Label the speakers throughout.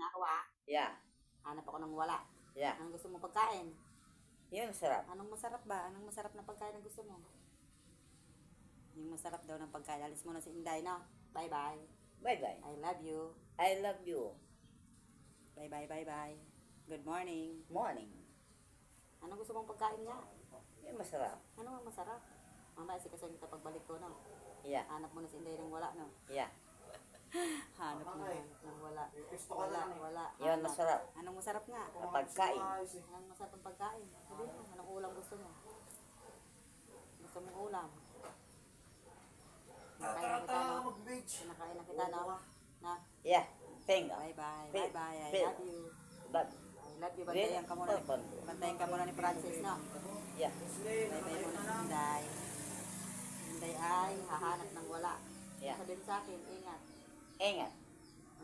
Speaker 1: muna ako ah.
Speaker 2: Yeah.
Speaker 1: Hanap ako ng wala.
Speaker 2: Yeah.
Speaker 1: Anong gusto mo pagkain?
Speaker 2: Yun masarap.
Speaker 1: Anong masarap ba? Anong masarap na pagkain ang gusto mo? Yung masarap daw ng pagkain. Alis muna si Inday, no? Bye-bye.
Speaker 2: Bye-bye.
Speaker 1: I love you.
Speaker 2: I love you.
Speaker 1: Bye-bye, bye-bye. Good morning.
Speaker 2: Morning.
Speaker 1: Anong gusto mong pagkain niya?
Speaker 2: Yun masarap.
Speaker 1: Ano ang masarap? Mamaya si kasi kita pagbalik ko, no?
Speaker 2: Yeah.
Speaker 1: Hanap muna si Inday ng wala, no?
Speaker 2: Yeah.
Speaker 1: Hanap ng wala. Wala.
Speaker 2: Yun
Speaker 1: Hanap.
Speaker 2: masarap.
Speaker 1: Anong masarap nga?
Speaker 2: Na pagkain.
Speaker 1: Anong masarap ang pagkain? Sabi mo, anong ulam gusto mo? Gusto mong ulam? Kinakain na kita, no? Kinakain na kita, no? Na?
Speaker 2: Yeah. Tenga.
Speaker 1: Bye-bye.
Speaker 2: Phil.
Speaker 1: Bye-bye. I
Speaker 2: Phil.
Speaker 1: love you.
Speaker 2: Love.
Speaker 1: I love you. Bantayan ka muna. Bantayan ka muna ni Francis, no?
Speaker 2: Yeah.
Speaker 1: Bye-bye muna si Inday. Inday ay hahanap ng wala.
Speaker 2: Yeah.
Speaker 1: Sabihin sa akin, ingat.
Speaker 2: Ingat.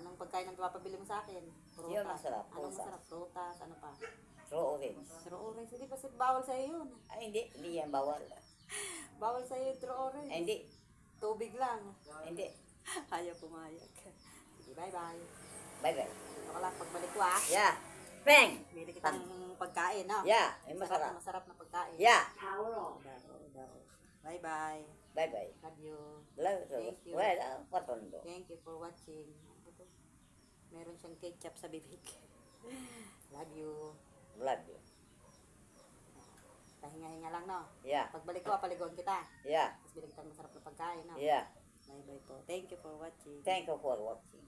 Speaker 1: Anong pagkain ang papabili mo sa akin? Prutas.
Speaker 2: Yun, masarap.
Speaker 1: Anong
Speaker 2: Prutas.
Speaker 1: masarap? Prutas. Ano pa?
Speaker 2: Raw orange.
Speaker 1: True orange. Hindi pa bawal sa'yo yun.
Speaker 2: Ay, hindi. Hindi yan bawal.
Speaker 1: Bawal sa'yo yung true orange.
Speaker 2: Ay, hindi.
Speaker 1: Tubig lang.
Speaker 2: Hindi.
Speaker 1: Ayaw pumayag. Sige, bye-bye.
Speaker 2: Bye-bye.
Speaker 1: Ito ka lang, pagbalik ko ah.
Speaker 2: Yeah. Peng.
Speaker 1: Bili kitang pagkain, no?
Speaker 2: Yeah. Ay, masarap.
Speaker 1: Masarap na pagkain.
Speaker 2: Yeah.
Speaker 1: Bye-bye.
Speaker 2: Bye-bye.
Speaker 1: Love you.
Speaker 2: Love you.
Speaker 1: Thank you.
Speaker 2: Well, patondo.
Speaker 1: Thank you for watching. Ano ba to? Meron siyang ketchup sa bibig. Love you.
Speaker 2: Love you.
Speaker 1: Pahinga-hinga lang, no?
Speaker 2: Yeah.
Speaker 1: Pagbalik ko, paligoan kita.
Speaker 2: Yeah.
Speaker 1: Tapos bili kitang masarap na pagkain, no?
Speaker 2: Yeah.
Speaker 1: Bye-bye po. Thank you for watching.
Speaker 2: Thank you for watching.